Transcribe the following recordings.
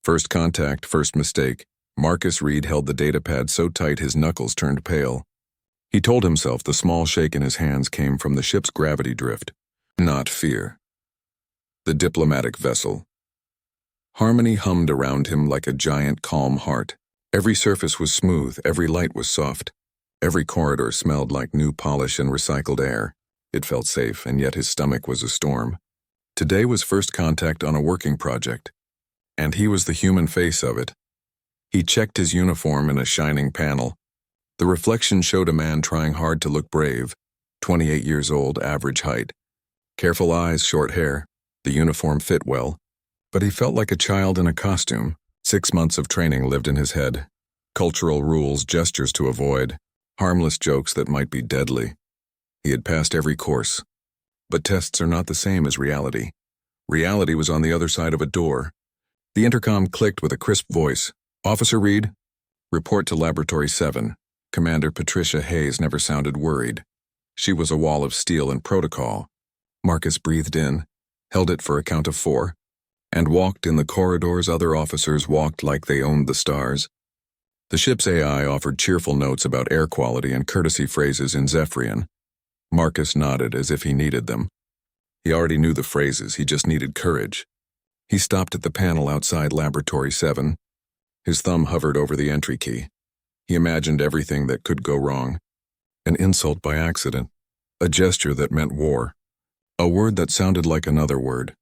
First contact, first mistake. Marcus Reed held the datapad so tight his knuckles turned pale. He told himself the small shake in his hands came from the ship's gravity drift, not fear. The diplomatic vessel. Harmony hummed around him like a giant, calm heart. Every surface was smooth, every light was soft. Every corridor smelled like new polish and recycled air. It felt safe, and yet his stomach was a storm. Today was first contact on a working project, and he was the human face of it. He checked his uniform in a shining panel. The reflection showed a man trying hard to look brave, 28 years old, average height. Careful eyes, short hair. The uniform fit well, but he felt like a child in a costume. 6 months of training lived in his head. Cultural rules, gestures to avoid, harmless jokes that might be deadly. He had passed every course. But tests are not the same as reality. Reality was on the other side of a door. The intercom clicked with a crisp voice. "Officer Reed, report to Laboratory 7. Commander Patricia Hayes never sounded worried. She was a wall of steel and protocol." Marcus breathed in, held it for a count of 4, and walked in the corridors other officers walked like they owned the stars. The ship's AI offered cheerful notes about air quality and courtesy phrases in Zephyrian. Marcus nodded as if he needed them. He already knew the phrases, he just needed courage. He stopped at the panel outside Laboratory 7. His thumb hovered over the entry key. He imagined everything that could go wrong. An insult by accident. A gesture that meant war. A word that sounded like another word.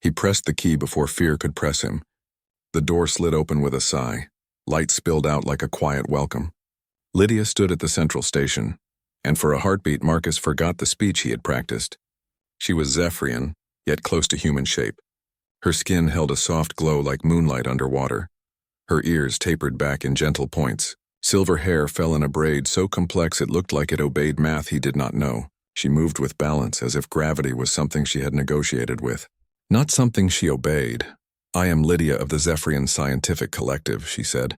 He pressed the key before fear could press him. The door slid open with a sigh. Light spilled out like a quiet welcome. Lydia stood at the central station, and for a heartbeat Marcus forgot the speech he had practiced. She was Zephyrian, yet close to human shape. Her skin held a soft glow like moonlight underwater. Her ears tapered back in gentle points. Silver hair fell in a braid so complex it looked like it obeyed math he did not know. She moved with balance as if gravity was something she had negotiated with, not something she obeyed. "I am Lydia of the Zephyrian Scientific Collective," she said.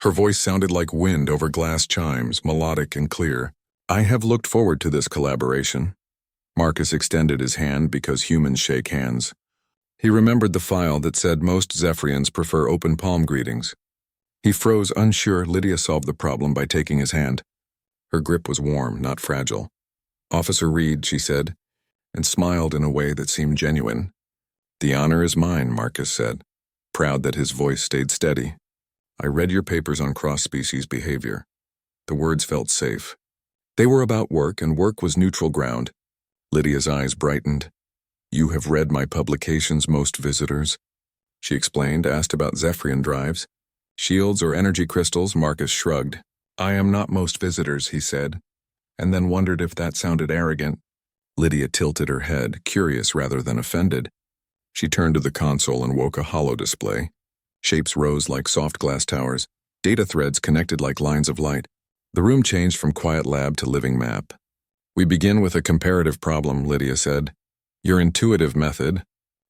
Her voice sounded like wind over glass chimes, melodic and clear. "I have looked forward to this collaboration." Marcus extended his hand because humans shake hands. He remembered the file that said most Zephyrians prefer open palm greetings. He froze, unsure. Lydia solved the problem by taking his hand. Her grip was warm, not fragile. "Officer Reed," she said, and smiled in a way that seemed genuine. "The honor is mine," Marcus said, proud that his voice stayed steady. "I read your papers on cross-species behavior." The words felt safe. They were about work, and work was neutral ground. Lydia's eyes brightened. "You have read my publications, most visitors?" She explained, asked about Zephyrian drives. "Shields or energy crystals?" Marcus shrugged. "I am not most visitors," he said, and then wondered if that sounded arrogant. Lydia tilted her head, curious rather than offended. She turned to the console and woke a holo display. Shapes rose like soft glass towers. Data threads connected like lines of light. The room changed from quiet lab to living map. "We begin with a comparative problem," Lydia said. "Your intuitive method,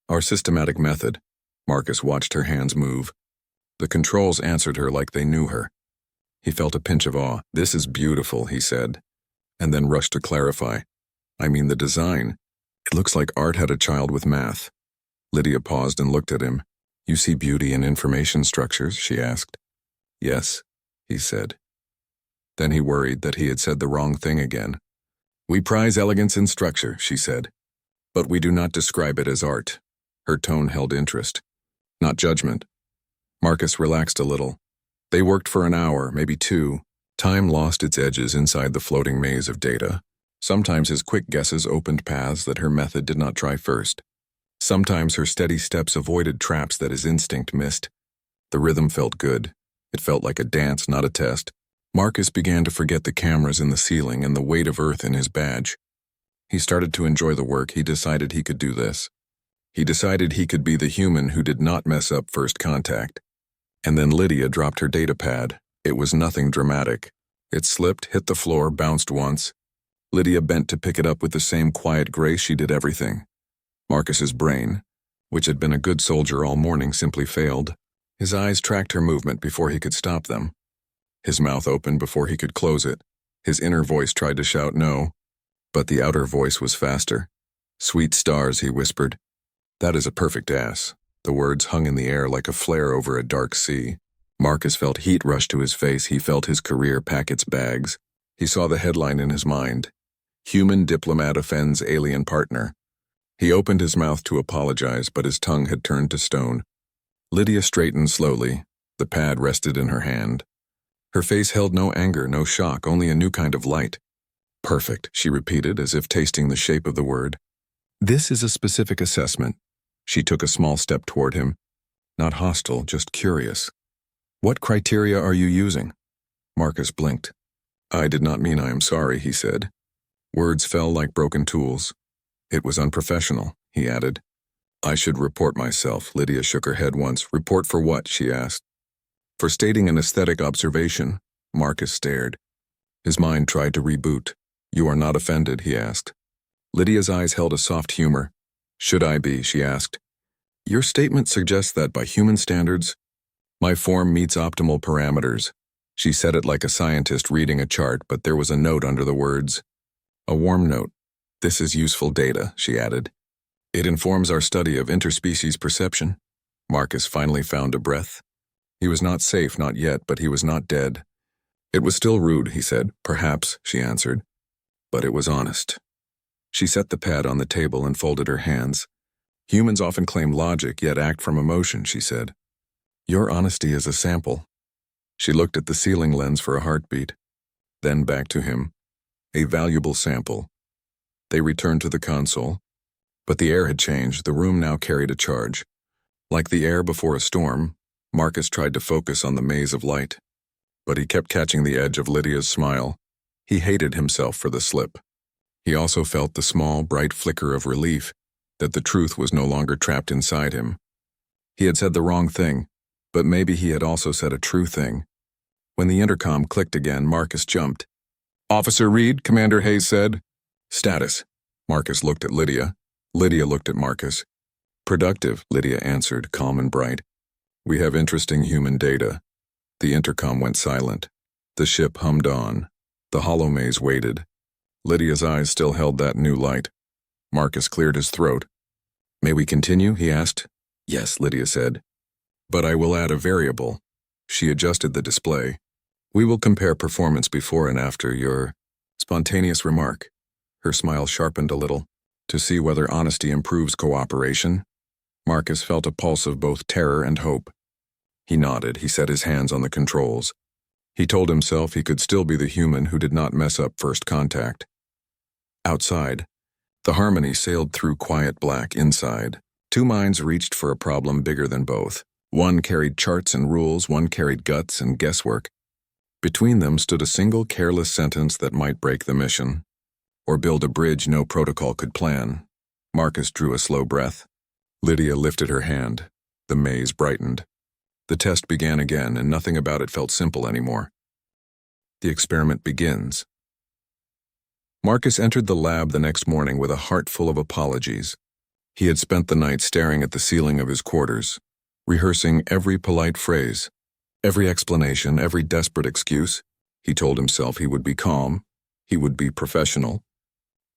our systematic method." Marcus watched her hands move. The controls answered her like they knew her. He felt a pinch of awe. "This is beautiful," he said, and then rushed to clarify. "I mean the design. It looks like art had a child with math." Lydia paused and looked at him. "You see beauty in information structures?" she asked. "Yes," he said. Then he worried that he had said the wrong thing again. "We prize elegance in structure," she said, "but we do not describe it as art." Her tone held interest, not judgment. Marcus relaxed a little. They worked for an hour, maybe 2. Time lost its edges inside the floating maze of data. Sometimes his quick guesses opened paths that her method did not try first. Sometimes her steady steps avoided traps that his instinct missed. The rhythm felt good. It felt like a dance, not a test. Marcus began to forget the cameras in the ceiling and the weight of Earth in his badge. He started to enjoy the work. He decided he could do this. He decided he could be the human who did not mess up first contact. And then Lydia dropped her data pad. It was nothing dramatic. It slipped, hit the floor, bounced once. Lydia bent to pick it up with the same quiet grace she did everything. Marcus's brain, which had been a good soldier all morning, simply failed. His eyes tracked her movement before he could stop them. His mouth opened before he could close it. His inner voice tried to shout no, but the outer voice was faster. "Sweet stars," he whispered. "That is a perfect ass." The words hung in the air like a flare over a dark sea. Marcus felt heat rush to his face. He felt his career pack its bags. He saw the headline in his mind. Human diplomat offends alien partner. He opened his mouth to apologize, but his tongue had turned to stone. Lydia straightened slowly. The pad rested in her hand. Her face held no anger, no shock, only a new kind of light. Perfect, she repeated, as if tasting the shape of the word. This is a specific assessment. She took a small step toward him. Not hostile, just curious. What criteria are you using? Marcus blinked. I did not mean I am sorry, he said. Words fell like broken tools. It was unprofessional, he added. I should report myself. Lydia shook her head once. Report for what? She asked. For stating an aesthetic observation. Marcus stared. His mind tried to reboot. You are not offended, he asked. Lydia's eyes held a soft humor. Should I be? She asked. Your statement suggests that by human standards, my form meets optimal parameters. She said it like a scientist reading a chart, but there was a note under the words. A warm note. This is useful data, she added. It informs our study of interspecies perception. Marcus finally found a breath. He was not safe, not yet, but he was not dead. It was still rude, he said. Perhaps, she answered. But it was honest. She set the pad on the table and folded her hands. Humans often claim logic, yet act from emotion, she said. Your honesty is a sample. She looked at the ceiling lens for a heartbeat. Then back to him. A valuable sample. They returned to the console. But the air had changed. The room now carried a charge. Like the air before a storm, Marcus tried to focus on the maze of light. But he kept catching the edge of Lydia's smile. He hated himself for the slip. He also felt the small, bright flicker of relief that the truth was no longer trapped inside him. He had said the wrong thing, but maybe he had also said a true thing. When the intercom clicked again, Marcus jumped. Officer Reed, Commander Hayes said. Status. Marcus looked at Lydia. Lydia looked at Marcus. Productive, Lydia answered, calm and bright. We have interesting human data. The intercom went silent. The ship hummed on. The hollow maze waited. Lydia's eyes still held that new light. Marcus cleared his throat. May we continue? He asked. Yes, Lydia said. But I will add a variable. She adjusted the display. We will compare performance before and after your spontaneous remark. Her smile sharpened a little. To see whether honesty improves cooperation. Marcus felt a pulse of both terror and hope. He nodded. He set his hands on the controls. He told himself he could still be the human who did not mess up first contact. Outside, the harmony sailed through quiet black. Inside, two minds reached for a problem bigger than both. One carried charts and rules, one carried guts and guesswork. Between them stood a single careless sentence that might break the mission, or build a bridge no protocol could plan. Marcus drew a slow breath. Lydia lifted her hand. The maze brightened. The test began again, and nothing about it felt simple anymore. The experiment begins. Marcus entered the lab the next morning with a heart full of apologies. He had spent the night staring at the ceiling of his quarters, rehearsing every polite phrase, every explanation, every desperate excuse. He told himself he would be calm, he would be professional.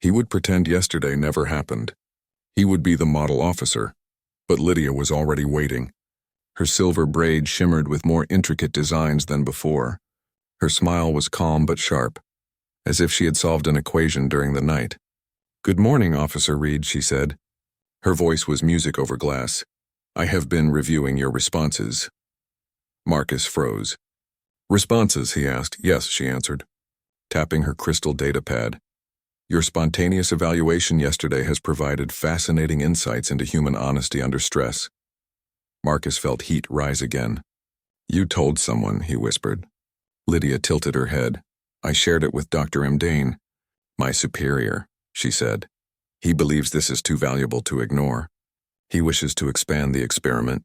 He would pretend yesterday never happened. He would be the model officer. But Lydia was already waiting. Her silver braid shimmered with more intricate designs than before. Her smile was calm but sharp, as if she had solved an equation during the night. Good morning, Officer Reed, she said. Her voice was music over glass. I have been reviewing your responses. Marcus froze. Responses, he asked. Yes, she answered, tapping her crystal data pad. Your spontaneous evaluation yesterday has provided fascinating insights into human honesty under stress. Marcus felt heat rise again. You told someone, he whispered. Lydia tilted her head. I shared it with Dr. M. Dane. My superior, she said. He believes this is too valuable to ignore. He wishes to expand the experiment.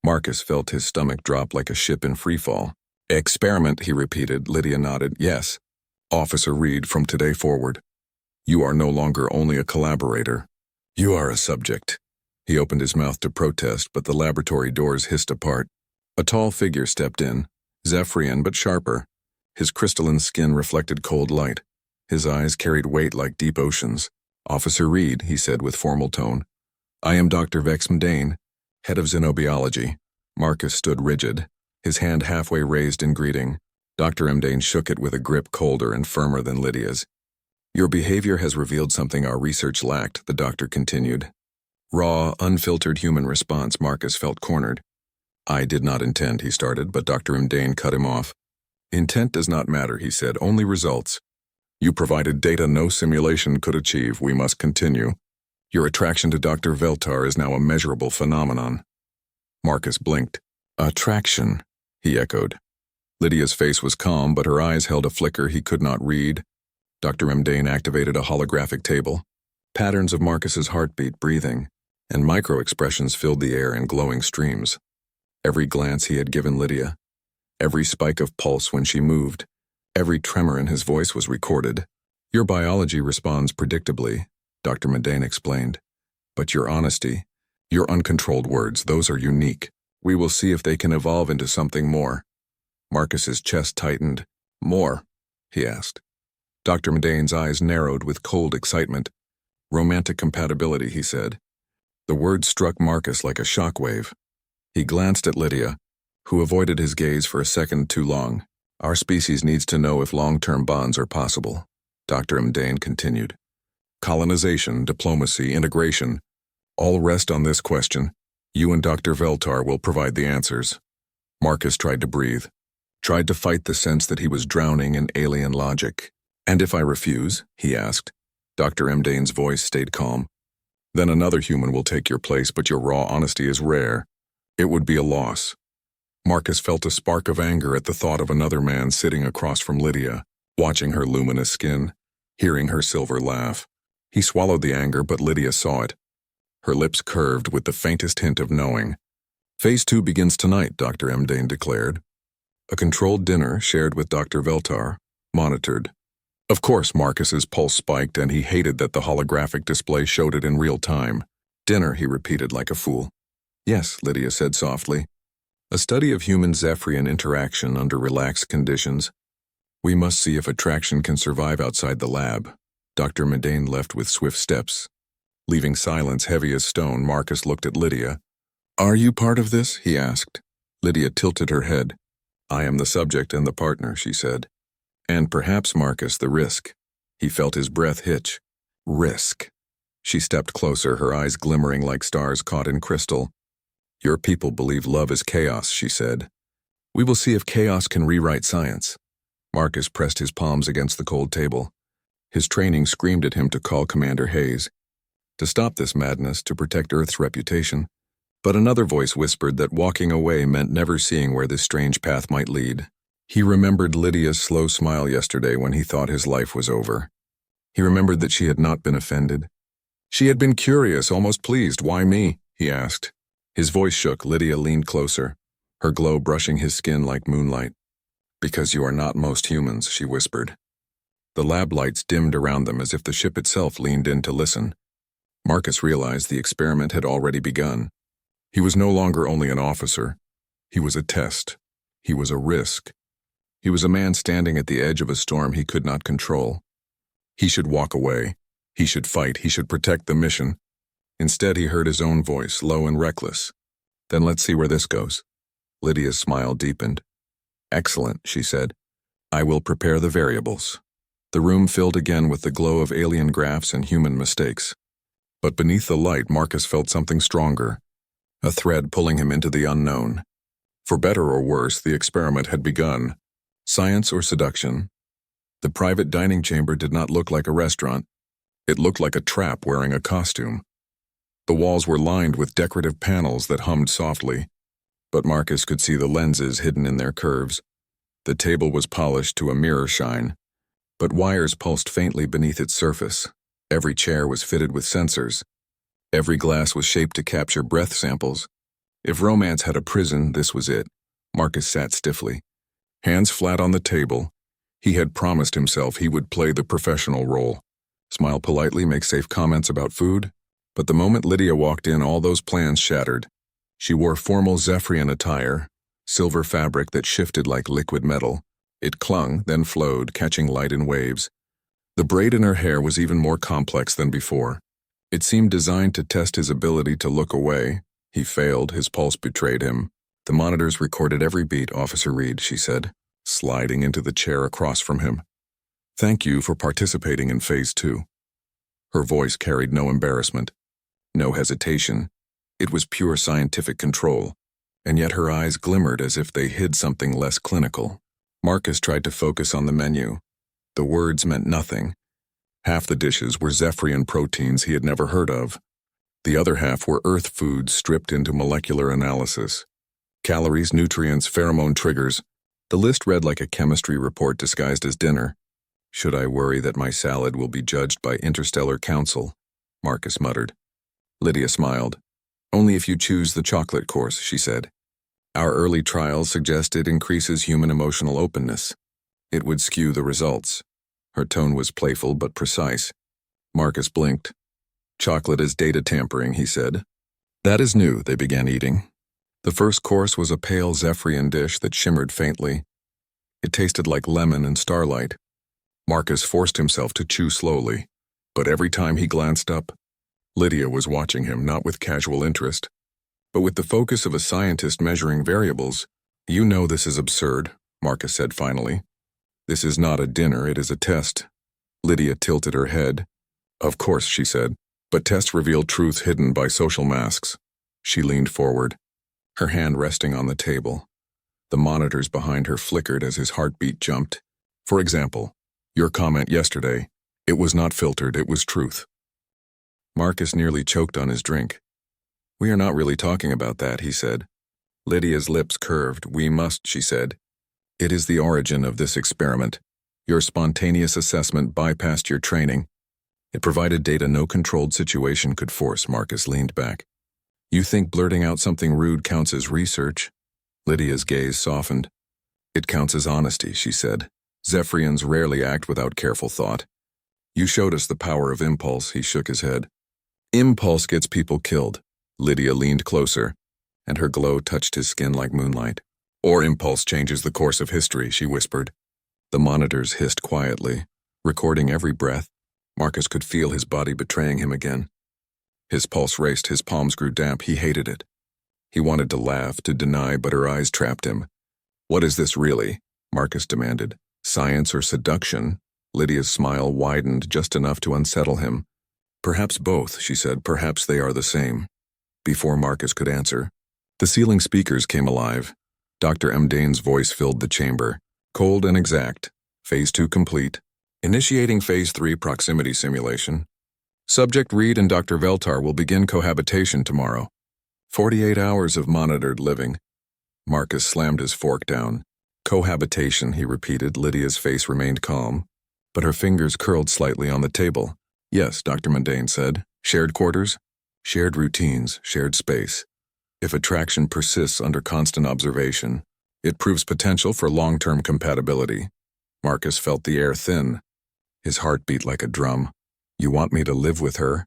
Marcus felt his stomach drop like a ship in freefall. Experiment, he repeated. Lydia nodded. Yes. Officer Reed, from today forward, you are no longer only a collaborator. You are a subject. He opened his mouth to protest, but the laboratory doors hissed apart. A tall figure stepped in, Zephyrian but sharper. His crystalline skin reflected cold light. His eyes carried weight like deep oceans. Officer Reed, he said with formal tone. I am Dr. Vexm Dane. Head of Xenobiology. Marcus stood rigid, his hand halfway raised in greeting. Dr. Mdane shook it with a grip colder and firmer than Lydia's. Your behavior has revealed something our research lacked, the doctor continued. Raw, unfiltered human response. Marcus felt cornered. I did not intend, he started, but Dr. Mdane cut him off. Intent does not matter, he said, only results. You provided data no simulation could achieve. We must continue. Your attraction to Dr. Veltar is now a measurable phenomenon. Marcus blinked. Attraction, he echoed. Lydia's face was calm, but her eyes held a flicker he could not read. Dr. Mdane activated a holographic table. Patterns of Marcus's heartbeat, breathing, and micro-expressions filled the air in glowing streams. Every glance he had given Lydia, every spike of pulse when she moved, every tremor in his voice was recorded. Your biology responds predictably, Dr. Mdane explained. But your honesty, your uncontrolled words, those are unique. We will see if they can evolve into something more. Marcus's chest tightened. More? He asked. Dr. Mdane's eyes narrowed with cold excitement. Romantic compatibility, he said. The word struck Marcus like a shockwave. He glanced at Lydia, who avoided his gaze for a second too long. Our species needs to know if long-term bonds are possible, Dr. Mdane continued. Colonization, diplomacy, integration, all rest on this question. You and Dr. Veltar will provide the answers. Marcus tried to breathe, tried to fight the sense that he was drowning in alien logic. And if I refuse, he asked. Dr. Mdane's voice stayed calm. Then another human will take your place, but your raw honesty is rare. It would be a loss. Marcus felt a spark of anger at the thought of another man sitting across from Lydia, watching her luminous skin, hearing her silver laugh. He swallowed the anger, but Lydia saw it. Her lips curved with the faintest hint of knowing. Phase 2 begins tonight, Dr. Mdane declared. A controlled dinner shared with Dr. Veltar, monitored. Of course, Marcus's pulse spiked, and he hated that the holographic display showed it in real time. Dinner, he repeated like a fool. Yes, Lydia said softly. A study of human Zephyrian interaction under relaxed conditions. We must see if attraction can survive outside the lab. Dr. Mdane left with swift steps. Leaving silence heavy as stone, Marcus looked at Lydia. Are you part of this? He asked. Lydia tilted her head. I am the subject and the partner, she said. And perhaps, Marcus, the risk. He felt his breath hitch. Risk. She stepped closer, her eyes glimmering like stars caught in crystal. Your people believe love is chaos, she said. We will see if chaos can rewrite science. Marcus pressed his palms against the cold table. His training screamed at him to call Commander Hayes. To stop this madness, to protect Earth's reputation. But another voice whispered that walking away meant never seeing where this strange path might lead. He remembered Lydia's slow smile yesterday when he thought his life was over. He remembered that she had not been offended. She had been curious, almost pleased. Why me? He asked. His voice shook. Lydia leaned closer, her glow brushing his skin like moonlight. Because you are not most humans, she whispered. The lab lights dimmed around them as if the ship itself leaned in to listen. Marcus realized the experiment had already begun. He was no longer only an officer. He was a test. He was a risk. He was a man standing at the edge of a storm he could not control. He should walk away. He should fight. He should protect the mission. Instead, he heard his own voice, low and reckless. Then let's see where this goes. Lydia's smile deepened. Excellent, she said. I will prepare the variables. The room filled again with the glow of alien graphs and human mistakes. But beneath the light, Marcus felt something stronger, a thread pulling him into the unknown. For better or worse, the experiment had begun. Science or seduction? The private dining chamber did not look like a restaurant. It looked like a trap wearing a costume. The walls were lined with decorative panels that hummed softly, but Marcus could see the lenses hidden in their curves. The table was polished to a mirror shine, but wires pulsed faintly beneath its surface. Every chair was fitted with sensors. Every glass was shaped to capture breath samples. If romance had a prison, this was it. Marcus sat stiffly, hands flat on the table. He had promised himself he would play the professional role, smile politely, make safe comments about food. But the moment Lydia walked in, all those plans shattered. She wore formal Zephyrian attire, silver fabric that shifted like liquid metal. It clung, then flowed, catching light in waves. The braid in her hair was even more complex than before. It seemed designed to test his ability to look away, He failed, his pulse betrayed him. The monitors recorded every beat, Officer Reed, she said, sliding into the chair across from him. Thank you for participating in Phase 2. Her voice carried no embarrassment, no hesitation. It was pure scientific control, and yet her eyes glimmered as if they hid something less clinical. Marcus tried to focus on the menu. The words meant nothing. Half the dishes were Zephyrian proteins he had never heard of. The other half were Earth foods stripped into molecular analysis. Calories, nutrients, pheromone triggers. The list read like a chemistry report disguised as dinner. Should I worry that my salad will be judged by interstellar council? Marcus muttered. Lydia smiled. Only if you choose the chocolate course, she said. Our early trials suggest it increases human emotional openness. It would skew the results. Her tone was playful but precise. Marcus blinked. Chocolate is data tampering, he said. That is new, they began eating. The first course was a pale Zephyrian dish that shimmered faintly. It tasted like lemon and starlight. Marcus forced himself to chew slowly, but every time he glanced up, Lydia was watching him, not with casual interest, but with the focus of a scientist measuring variables. You know this is absurd, Marcus said finally. This is not a dinner, it is a test. Lydia tilted her head. Of course, she said, but tests reveal truths hidden by social masks. She leaned forward, her hand resting on the table. The monitors behind her flickered as his heartbeat jumped. For example, your comment yesterday, it was not filtered, it was truth. Marcus nearly choked on his drink. We are not really talking about that, he said. Lydia's lips curved. We must, she said. It is the origin of this experiment. Your spontaneous assessment bypassed your training. It provided data no controlled situation could force. Marcus leaned back. You think blurting out something rude counts as research? Lydia's gaze softened. It counts as honesty, she said. Zephyrians rarely act without careful thought. You showed us the power of impulse, he shook his head. Impulse gets people killed. Lydia leaned closer, and her glow touched his skin like moonlight. Or impulse changes the course of history, she whispered. The monitors hissed quietly, recording every breath. Marcus could feel his body betraying him again. His pulse raced, his palms grew damp, he hated it. He wanted to laugh, to deny, but her eyes trapped him. What is this really? Marcus demanded. Science or seduction? Lydia's smile widened just enough to unsettle him. Perhaps both, she said, perhaps they are the same. Before Marcus could answer, the ceiling speakers came alive. Dr. Mdane's voice filled the chamber. Cold and exact. Phase 2 complete. Initiating Phase 3 proximity simulation. Subject Reed and Dr. Veltar will begin cohabitation tomorrow. 48 hours of monitored living. Marcus slammed his fork down. Cohabitation, he repeated. Lydia's face remained calm, but her fingers curled slightly on the table. Yes, Dr. Mundane said. Shared quarters? Shared routines, shared space. If attraction persists under constant observation, it proves potential for long-term compatibility. Marcus felt the air thin. His heart beat like a drum. You want me to live with her?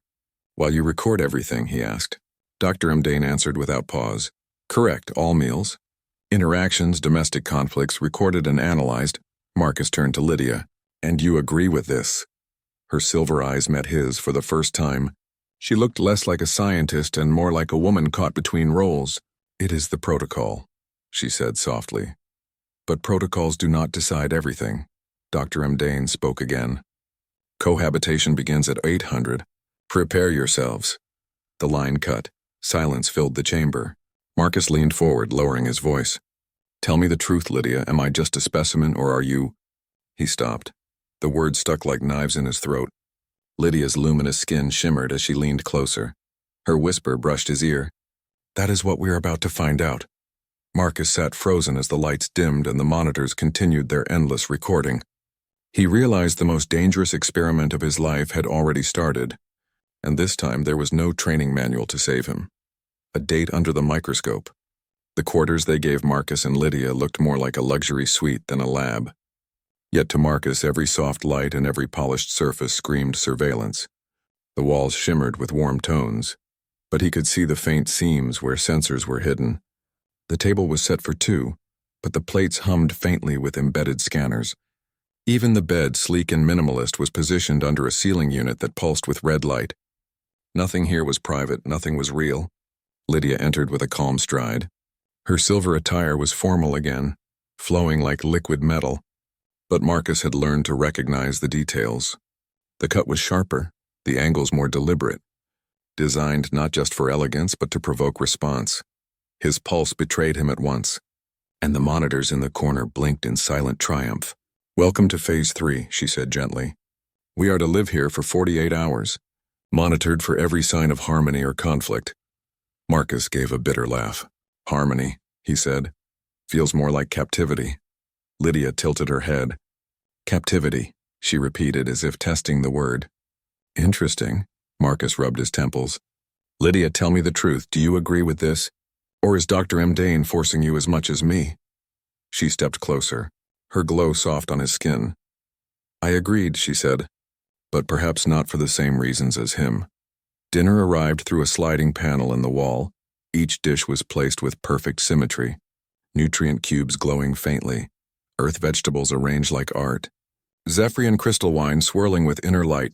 While you record everything, he asked. Dr. Mdane answered without pause. Correct, all meals. Interactions, domestic conflicts, recorded and analyzed. Marcus turned to Lydia. And you agree with this? Her silver eyes met his for the first time. She looked less like a scientist and more like a woman caught between roles. It is the protocol, she said softly. But protocols do not decide everything. Dr. Mdane spoke again. Cohabitation begins at 800. Prepare yourselves. The line cut. Silence filled the chamber. Marcus leaned forward, lowering his voice. Tell me the truth, Lydia. Am I just a specimen, or are you... He stopped. The words stuck like knives in his throat. Lydia's luminous skin shimmered as she leaned closer. Her whisper brushed his ear. That is what we are about to find out. Marcus sat frozen as the lights dimmed and the monitors continued their endless recording. He realized the most dangerous experiment of his life had already started, and this time there was no training manual to save him. A date under the microscope. The quarters they gave Marcus and Lydia looked more like a luxury suite than a lab. Yet to Marcus, every soft light and every polished surface screamed surveillance. The walls shimmered with warm tones, but he could see the faint seams where sensors were hidden. The table was set for 2, but the plates hummed faintly with embedded scanners. Even the bed, sleek and minimalist, was positioned under a ceiling unit that pulsed with red light. Nothing here was private, nothing was real. Lydia entered with a calm stride. Her silver attire was formal again, flowing like liquid metal, but Marcus had learned to recognize the details. The cut was sharper, the angles more deliberate, designed not just for elegance but to provoke response. His pulse betrayed him at once, and the monitors in the corner blinked in silent triumph. "Welcome to Phase 3, she said gently. "We are to live here for 48 hours, monitored for every sign of harmony or conflict." Marcus gave a bitter laugh. "Harmony," he said. "Feels more like captivity." Lydia tilted her head. "Captivity," she repeated as if testing the word. "Interesting." Marcus rubbed his temples. "Lydia, tell me the truth. Do you agree with this? Or is Dr. Mdane forcing you as much as me?" She stepped closer, her glow soft on his skin. "I agreed," she said, "but perhaps not for the same reasons as him." Dinner arrived through a sliding panel in the wall. Each dish was placed with perfect symmetry, nutrient cubes glowing faintly, earth vegetables arranged like art, Zephyrian crystal wine swirling with inner light.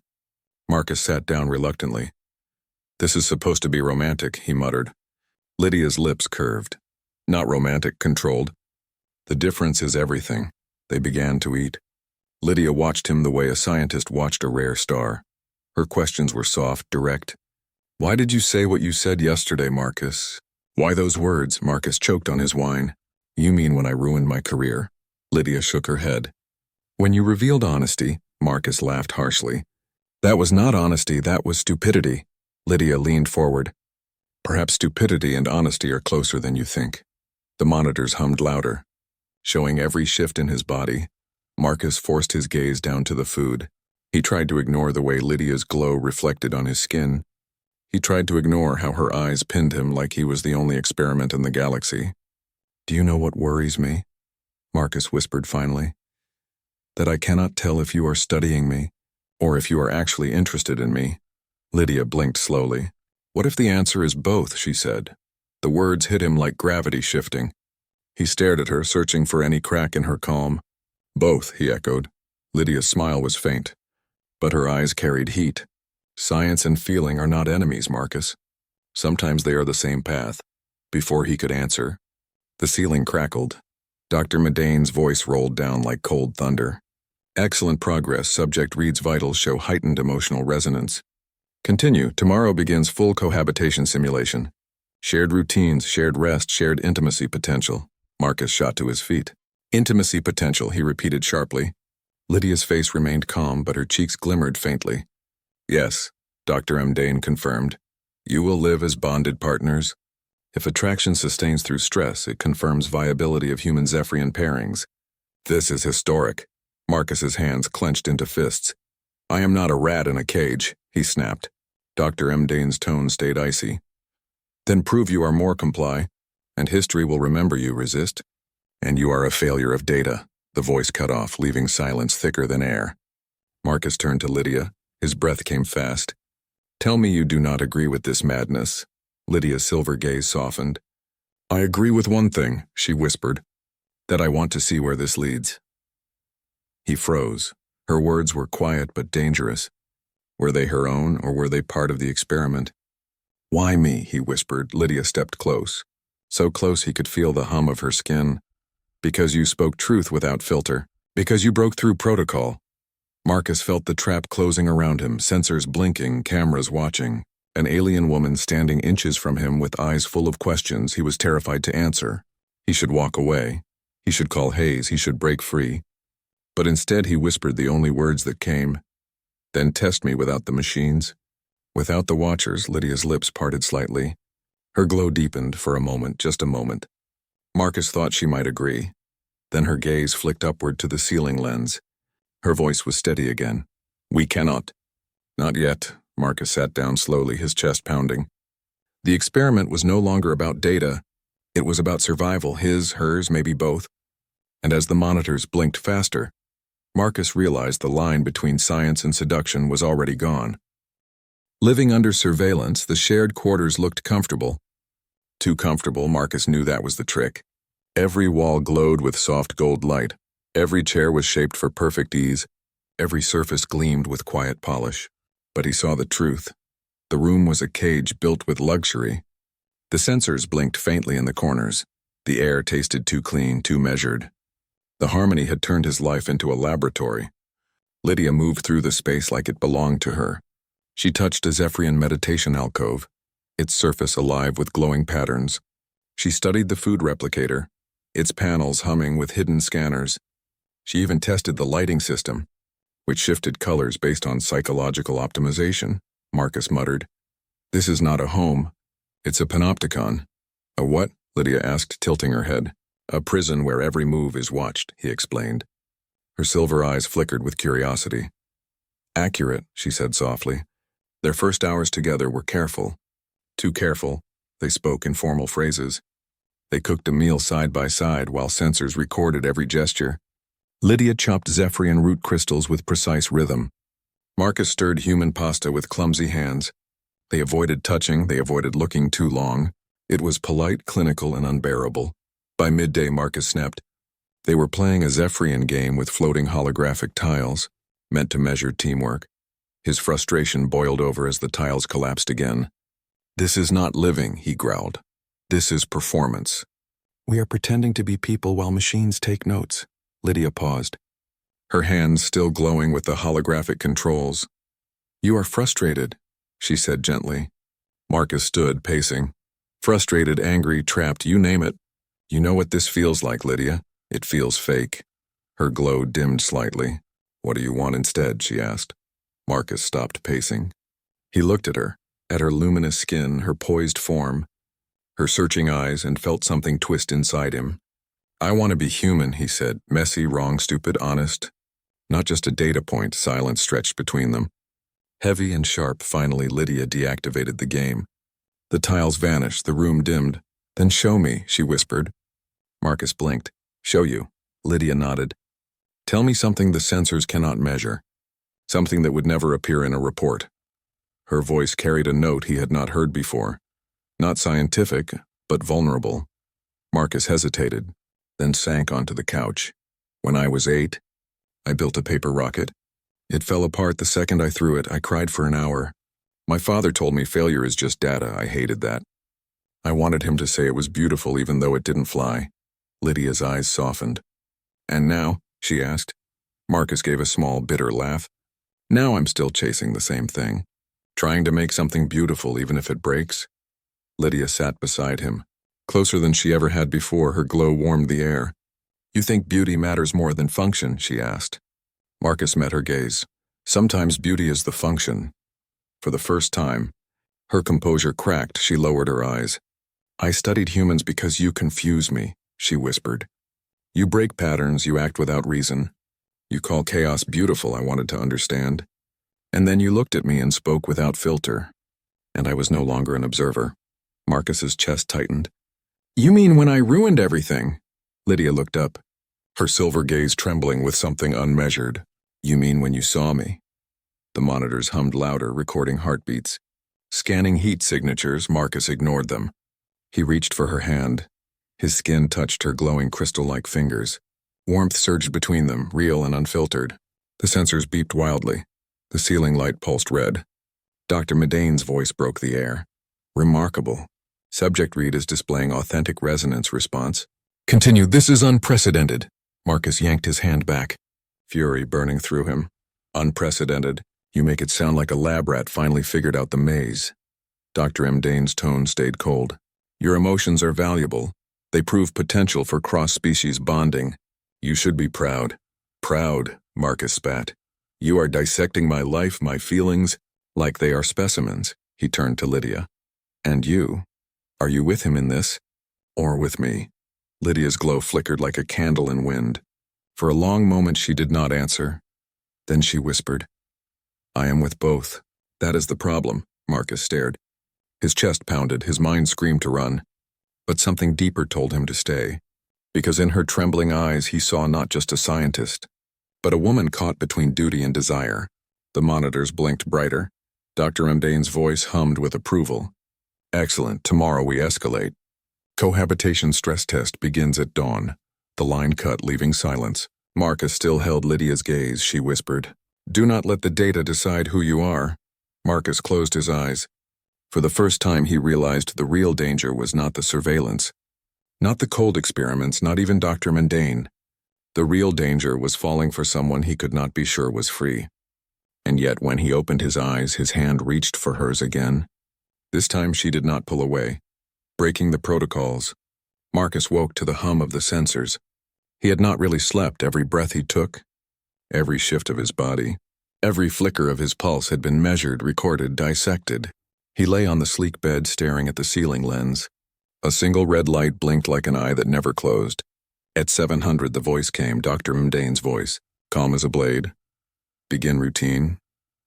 Marcus sat down reluctantly. "This is supposed to be romantic," he muttered. Lydia's lips curved. "Not romantic, controlled. The difference is everything." They began to eat. Lydia watched him the way a scientist watched a rare star. Her questions were soft, direct. "Why did you say what you said yesterday, Marcus?" "Why those words?" Marcus choked on his wine. "You mean when I ruined my career?" Lydia shook her head. "When you revealed honesty," Marcus laughed harshly. "That was not honesty, that was stupidity." Lydia leaned forward. "Perhaps stupidity and honesty are closer than you think." The monitors hummed louder. Showing every shift in his body, Marcus forced his gaze down to the food. He tried to ignore the way Lydia's glow reflected on his skin. He tried to ignore how her eyes pinned him like he was the only experiment in the galaxy. "Do you know what worries me?" Marcus whispered finally. "That I cannot tell if you are studying me, or if you are actually interested in me." Lydia blinked slowly. "What if the answer is both?" she said. The words hit him like gravity shifting. He stared at her, searching for any crack in her calm. "Both," he echoed. Lydia's smile was faint, but her eyes carried heat. "Science and feeling are not enemies, Marcus. Sometimes they are the same path." Before he could answer, the ceiling crackled. Dr. Mdane's voice rolled down like cold thunder. "Excellent progress. Subject reads vitals show heightened emotional resonance. Continue. Tomorrow begins full cohabitation simulation. Shared routines, shared rest, shared intimacy potential." Marcus shot to his feet. "Intimacy potential," he repeated sharply. Lydia's face remained calm, but her cheeks glimmered faintly. "Yes," Dr. Mdane confirmed. "You will live as bonded partners. If attraction sustains through stress, it confirms viability of human Zephyrian pairings." "This is historic." Marcus's hands clenched into fists. "I am not a rat in a cage," he snapped. Dr. Mdane's tone stayed icy. "Then prove you are more comply, and history will remember you resist. And you are a failure of data." The voice cut off, leaving silence thicker than air. Marcus turned to Lydia. His breath came fast. "Tell me you do not agree with this madness." Lydia's silver gaze softened. "I agree with one thing," she whispered. "That I want to see where this leads." He froze. Her words were quiet but dangerous. Were they her own, or were they part of the experiment? "Why me?" he whispered. Lydia stepped close. So close he could feel the hum of her skin. "Because you spoke truth without filter. Because you broke through protocol." Marcus felt the trap closing around him, sensors blinking, cameras watching. An alien woman standing inches from him with eyes full of questions he was terrified to answer. He should walk away. He should call Hayes. He should break free. But instead he whispered the only words that came. "Then test me without the machines." Without the watchers, Lydia's lips parted slightly. Her glow deepened for a moment, just a moment. Marcus thought she might agree. Then her gaze flicked upward to the ceiling lens. Her voice was steady again. "We cannot." "Not yet." Marcus sat down slowly, his chest pounding. The experiment was no longer about data. It was about survival, his, hers, maybe both. And as the monitors blinked faster, Marcus realized the line between science and seduction was already gone. Living under surveillance, the shared quarters looked comfortable. Too comfortable, Marcus knew that was the trick. Every wall glowed with soft gold light. Every chair was shaped for perfect ease. Every surface gleamed with quiet polish. But he saw the truth. The room was a cage built with luxury. The sensors blinked faintly in the corners. The air tasted too clean, too measured. The harmony had turned his life into a laboratory. Lydia moved through the space like it belonged to her. She touched a Zephyrian meditation alcove, its surface alive with glowing patterns. She studied the food replicator, its panels humming with hidden scanners. She even tested the lighting system, which shifted colors based on psychological optimization. Marcus muttered. This is not a home. It's a panopticon. A what? Lydia asked, tilting her head. A prison where every move is watched, he explained. Her silver eyes flickered with curiosity. Accurate, she said softly. Their first hours together were careful. Too careful, they spoke in formal phrases. They cooked a meal side by side while sensors recorded every gesture. Lydia chopped Zephyrian root crystals with precise rhythm. Marcus stirred human pasta with clumsy hands. They avoided touching, they avoided looking too long. It was polite, clinical, and unbearable. By midday, Marcus snapped. They were playing a Zephyrian game with floating holographic tiles, meant to measure teamwork. His frustration boiled over as the tiles collapsed again. This is not living, he growled. This is performance. We are pretending to be people while machines take notes. Lydia paused, her hands still glowing with the holographic controls. You are frustrated, she said gently. Marcus stood, pacing. Frustrated, angry, trapped, you name it. You know what this feels like, Lydia. It feels fake. Her glow dimmed slightly. What do you want instead, she asked. Marcus stopped pacing. He looked at her luminous skin, her poised form, her searching eyes, and felt something twist inside him. I want to be human, he said, messy, wrong, stupid, honest. Not just a data point. Silence stretched between them. Heavy and sharp, finally Lydia deactivated the game. The tiles vanished, the room dimmed. Then show me, she whispered. Marcus blinked. Show you. Lydia nodded. Tell me something the sensors cannot measure. Something that would never appear in a report. Her voice carried a note he had not heard before. Not scientific, but vulnerable. Marcus hesitated, then sank onto the couch. When I was 8, I built a paper rocket. It fell apart the second I threw it. I cried for an hour. My father told me failure is just data. I hated that. I wanted him to say it was beautiful even though it didn't fly. Lydia's eyes softened. And now? She asked. Marcus gave a small, bitter laugh. Now I'm still chasing the same thing. Trying to make something beautiful even if it breaks. Lydia sat beside him. Closer than she ever had before, her glow warmed the air. You think beauty matters more than function? She asked. Marcus met her gaze. Sometimes beauty is the function. For the first time, her composure cracked. She lowered her eyes. I studied humans because you confuse me, she whispered. You break patterns, you act without reason. You call chaos beautiful, I wanted to understand. And then you looked at me and spoke without filter. And I was no longer an observer. Marcus's chest tightened. You mean when I ruined everything? Lydia looked up, her silver gaze trembling with something unmeasured. You mean when you saw me? The monitors hummed louder, recording heartbeats. Scanning heat signatures, Marcus ignored them. He reached for her hand. His skin touched her glowing crystal-like fingers. Warmth surged between them, real and unfiltered. The sensors beeped wildly. The ceiling light pulsed red. Dr. Medane's voice broke the air. Remarkable. Subject read is displaying authentic resonance response. Continue, this is unprecedented. Marcus yanked his hand back, fury burning through him. Unprecedented. You make it sound like a lab rat finally figured out the maze. Dr. Medane's tone stayed cold. Your emotions are valuable. They prove potential for cross-species bonding. You should be proud. Proud, Marcus spat. You are dissecting my life, my feelings, like they are specimens. He turned to Lydia. And you? Are you with him in this? Or with me? Lydia's glow flickered like a candle in wind. For a long moment she did not answer. Then she whispered, I am with both. That is the problem. Marcus stared. His chest pounded, his mind screamed to run. But something deeper told him to stay. Because in her trembling eyes he saw not just a scientist, but a woman caught between duty and desire. The monitors blinked brighter. Dr. Medane's voice hummed with approval. Excellent, tomorrow we escalate. Cohabitation stress test begins at dawn. The line cut, leaving silence. Marcus still held Lydia's gaze. She whispered, Do not let the data decide who you are. Marcus closed his eyes. For the first time he realized the real danger was not the surveillance, not the cold experiments, not even Dr. Mundane. The real danger was falling for someone he could not be sure was free. And yet when he opened his eyes, his hand reached for hers again. This time she did not pull away. Breaking the protocols, Marcus woke to the hum of the sensors. He had not really slept. Every breath he took, every shift of his body, every flicker of his pulse had been measured, recorded, dissected. He lay on the sleek bed staring at the ceiling lens. A single red light blinked like an eye that never closed. At 700 the voice came, Dr. Mundane's voice, calm as a blade. Begin routine.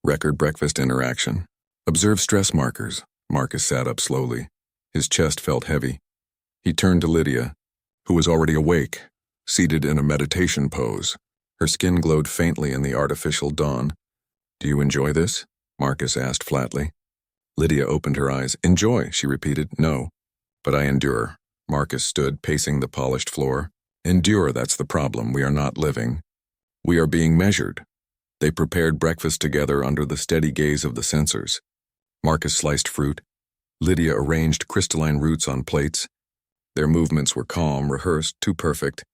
Record breakfast interaction. Observe stress markers. Marcus sat up slowly. His chest felt heavy. He turned to Lydia, who was already awake, seated in a meditation pose. Her skin glowed faintly in the artificial dawn. Do you enjoy this? Marcus asked flatly. Lydia opened her eyes. Enjoy, she repeated. No. But I endure. Marcus stood, pacing the polished floor. Endure, that's the problem. We are not living. We are being measured. They prepared breakfast together under the steady gaze of the sensors. Marcus sliced fruit. Lydia arranged crystalline roots on plates. Their movements were calm, rehearsed, too perfect.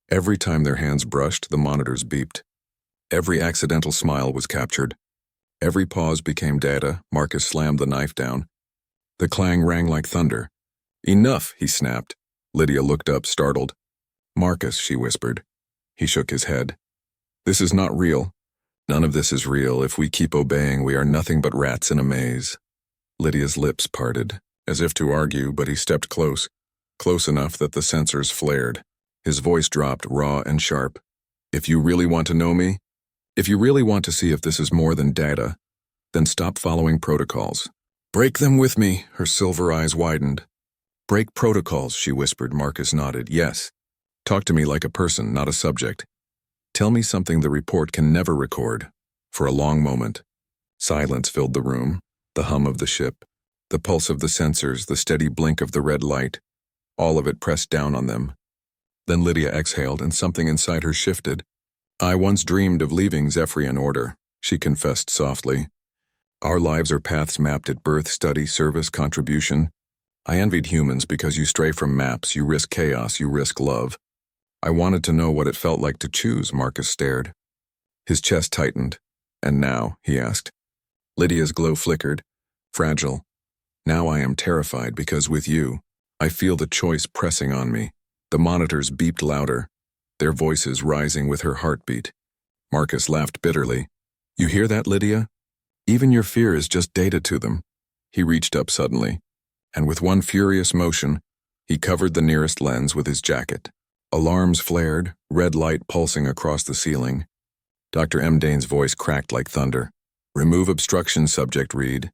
Every time their hands brushed, the monitors beeped. Every accidental smile was captured. Every pause became data. Marcus slammed the knife down. The clang rang like thunder. Enough, he snapped. Lydia looked up, startled. Marcus, she whispered. He shook his head. This is not real. None of this is real. If we keep obeying, we are nothing but rats in a maze. Lydia's lips parted, as if to argue, but he stepped close enough that the sensors flared. His voice dropped, raw and sharp. If you really want to know me, if you really want to see if this is more than data, then stop following protocols. Break them with me, her silver eyes widened. Break protocols, she whispered. Marcus nodded. Yes. Talk to me like a person, not a subject. Tell me something the report can never record. For a long moment, silence filled the room, the hum of the ship, the pulse of the sensors, the steady blink of the red light, all of it pressed down on them. Then Lydia exhaled and something inside her shifted. I once dreamed of leaving Zephyr in order, she confessed softly. Our lives are paths mapped at birth, study, service, contribution. I envied humans because you stray from maps, you risk chaos, you risk love. I wanted to know what it felt like to choose, Marcus stared. His chest tightened. And now, he asked. Lydia's glow flickered. Fragile. Now I am terrified because with you, I feel the choice pressing on me. The monitors beeped louder, their voices rising with her heartbeat. Marcus laughed bitterly. You hear that, Lydia? Even your fear is just data to them. He reached up suddenly, and with one furious motion, he covered the nearest lens with his jacket. Alarms flared, red light pulsing across the ceiling. Dr. Mdane's voice cracked like thunder. Remove obstruction, subject read.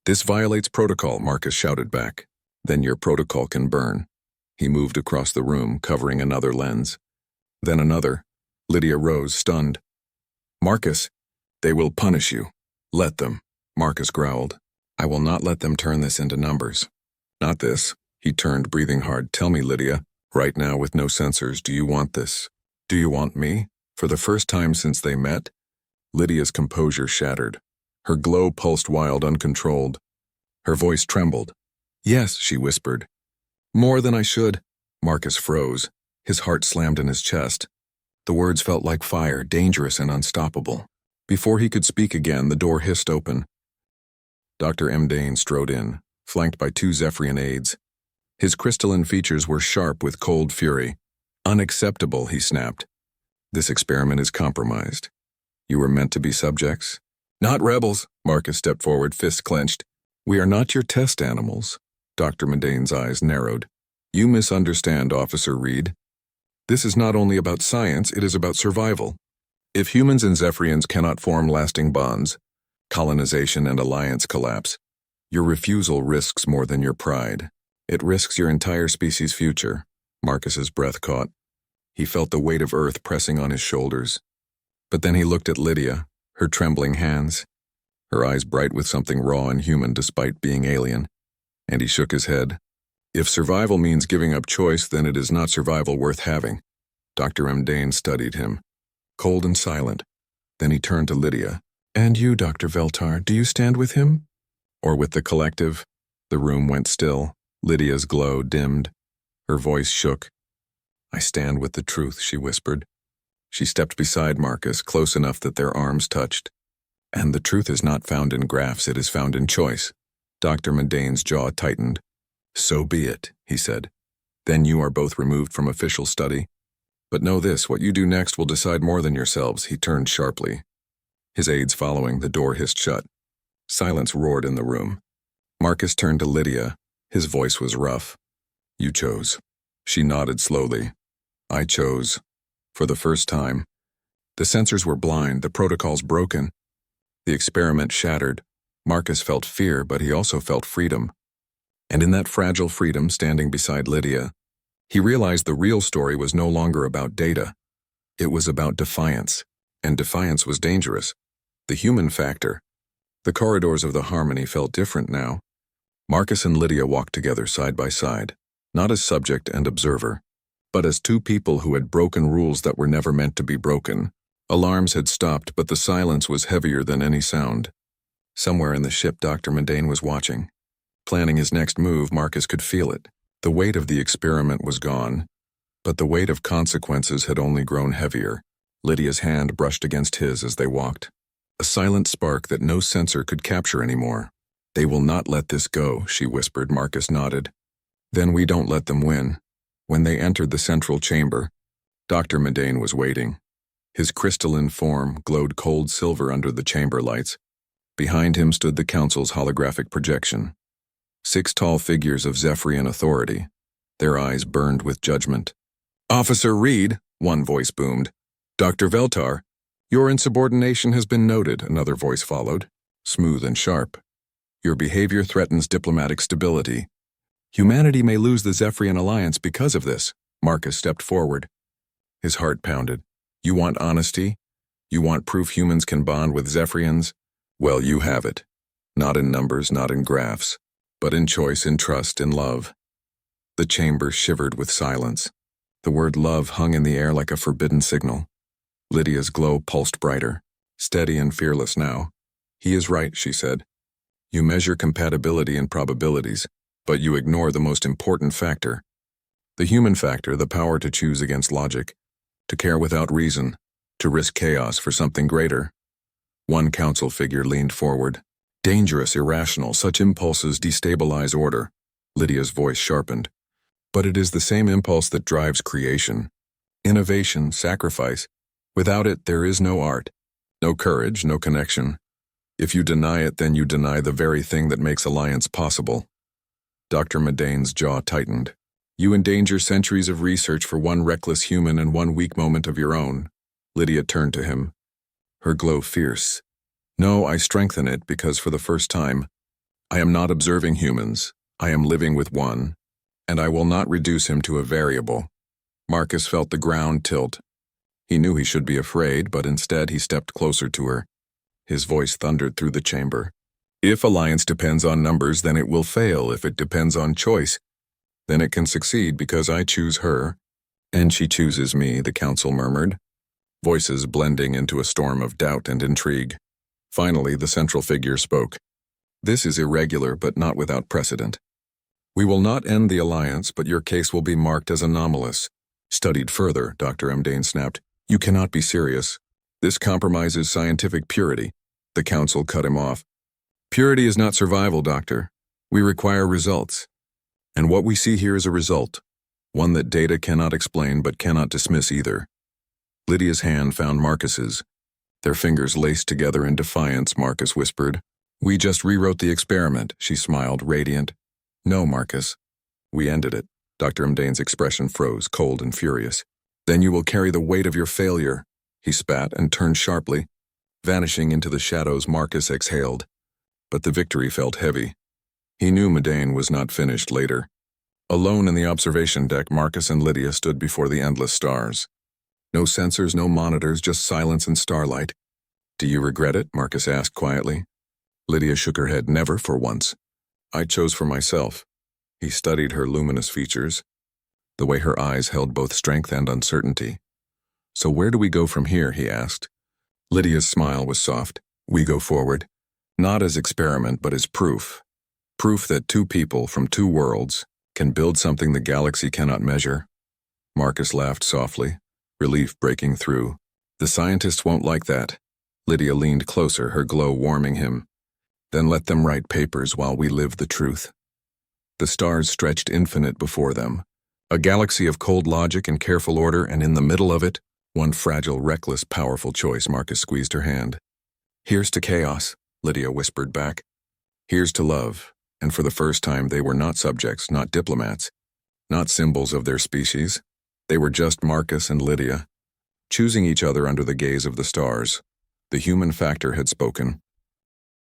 This violates protocol, Marcus shouted back. Then your protocol can burn. He moved across the room, covering another lens. Then another. Lydia rose, stunned. Marcus, they will punish you. Let them, Marcus growled. I will not let them turn this into numbers. Not this. He turned, breathing hard. Tell me, Lydia. Right now, with no sensors, do you want this? Do you want me? For the first time since they met, Lydia's composure shattered. Her glow pulsed wild, uncontrolled. Her voice trembled. Yes, she whispered. More than I should. Marcus froze. His heart slammed in his chest. The words felt like fire, dangerous and unstoppable. Before he could speak again, the door hissed open. Dr. Mdane strode in, flanked by two Zephyrian aides. His crystalline features were sharp with cold fury. Unacceptable, he snapped. This experiment is compromised. You were meant to be subjects? Not rebels, Marcus stepped forward, fists clenched. We are not your test animals. Dr. Mdane's eyes narrowed. You misunderstand, Officer Reed. This is not only about science, it is about survival. If humans and Zephyrians cannot form lasting bonds, colonization and alliance collapse. Your refusal risks more than your pride. It risks your entire species' future. Marcus's breath caught. He felt the weight of Earth pressing on his shoulders. But then he looked at Lydia, her trembling hands, her eyes bright with something raw and human despite being alien, and he shook his head. If survival means giving up choice, then it is not survival worth having. Dr. Mdane studied him, cold and silent. Then he turned to Lydia. And you, Dr. Veltar, do you stand with him? Or with the collective? The room went still. Lydia's glow dimmed. Her voice shook. "I stand with the truth," she whispered. She stepped beside Marcus, close enough that their arms touched. "And the truth is not found in graphs, it is found in choice." Dr. Mundane's jaw tightened. "So be it," he said. "Then you are both removed from official study. But know this, what you do next will decide more than yourselves." He turned sharply. His aides following, the door hissed shut. Silence roared in the room. Marcus turned to Lydia. His voice was rough. "You chose." She nodded slowly. "I chose. For the first time. The sensors were blind, the protocols broken. The experiment shattered. Marcus felt fear, but he also felt freedom. And in that fragile freedom, standing beside Lydia, he realized the real story was no longer about data. It was about defiance. And defiance was dangerous. The human factor. The corridors of the Harmony felt different now. Marcus and Lydia walked together side by side, not as subject and observer, but as two people who had broken rules that were never meant to be broken. Alarms had stopped, but the silence was heavier than any sound. Somewhere in the ship, Dr. Mundane was watching. Planning his next move, Marcus could feel it. The weight of the experiment was gone, but the weight of consequences had only grown heavier. Lydia's hand brushed against his as they walked. A silent spark that no sensor could capture anymore. "They will not let this go," she whispered. Marcus nodded. "Then we don't let them win." When they entered the central chamber, Dr. Mundane was waiting. His crystalline form glowed cold silver under the chamber lights. Behind him stood the council's holographic projection. 6 tall figures of Zephyrian authority. Their eyes burned with judgment. "Officer Reed," one voice boomed. "Dr. Veltar, your insubordination has been noted," another voice followed, smooth and sharp. "Your behavior threatens diplomatic stability. Humanity may lose the Zephyrian alliance because of this." Marcus stepped forward. His heart pounded. "You want honesty? You want proof humans can bond with Zephyrians? Well, you have it. Not in numbers, not in graphs, but in choice, in trust, in love." The chamber shivered with silence. The word love hung in the air like a forbidden signal. Lydia's glow pulsed brighter, steady and fearless now. "He is right," she said. "You measure compatibility and probabilities, but you ignore the most important factor. The human factor, the power to choose against logic, to care without reason, to risk chaos for something greater." One council figure leaned forward. "Dangerous, irrational, such impulses destabilize order." Lydia's voice sharpened. "But it is the same impulse that drives creation. Innovation, sacrifice. Without it, there is no art, no courage, no connection. If you deny it, then you deny the very thing that makes alliance possible." Dr. Mundane's jaw tightened. "You endanger centuries of research for one reckless human and one weak moment of your own." Lydia turned to him, her glow fierce. "No, I strengthen it because for the first time, I am not observing humans. I am living with one, and I will not reduce him to a variable." Marcus felt the ground tilt. He knew he should be afraid, but instead he stepped closer to her. His voice thundered through the chamber. "If alliance depends on numbers, then it will fail. If it depends on choice, then it can succeed because I choose her, and she chooses me," the council murmured, voices blending into a storm of doubt and intrigue. Finally, the central figure spoke. "This is irregular, but not without precedent. We will not end the alliance, but your case will be marked as anomalous." "Studied further," Dr. Mundane snapped. "You cannot be serious. This compromises scientific purity." The council cut him off. "Purity is not survival, Doctor. We require results. And what we see here is a result, one that data cannot explain but cannot dismiss either." Lydia's hand found Marcus's. Their fingers laced together in defiance, Marcus whispered. "We just rewrote the experiment," she smiled, radiant. "No, Marcus. We ended it." Dr. Mundane's expression froze, cold and furious. "Then you will carry the weight of your failure." He spat and turned sharply. Vanishing into the shadows, Marcus exhaled. But the victory felt heavy. He knew Mundane was not finished later. Alone in the observation deck, Marcus and Lydia stood before the endless stars. No sensors, no monitors, just silence and starlight. "Do you regret it?" Marcus asked quietly. Lydia shook her head. "Never, for once. I chose for myself." He studied her luminous features, the way her eyes held both strength and uncertainty. "So where do we go from here?" he asked. Lydia's smile was soft. "We go forward. Not as experiment, but as proof. Proof that two people from two worlds can build something the galaxy cannot measure. Marcus laughed softly, relief breaking through. The scientists won't like that. Lydia leaned closer, her glow warming him. Then let them write papers while we live the truth. The stars stretched infinite before them, a galaxy of cold logic and careful order, and in the middle of it, one fragile, reckless, powerful choice. Marcus squeezed her hand. Here's to chaos, Lydia whispered back. Here's to love, and for the first time they were not subjects, not diplomats, not symbols of their species. They were just Marcus and Lydia, choosing each other under the gaze of the stars. The human factor had spoken.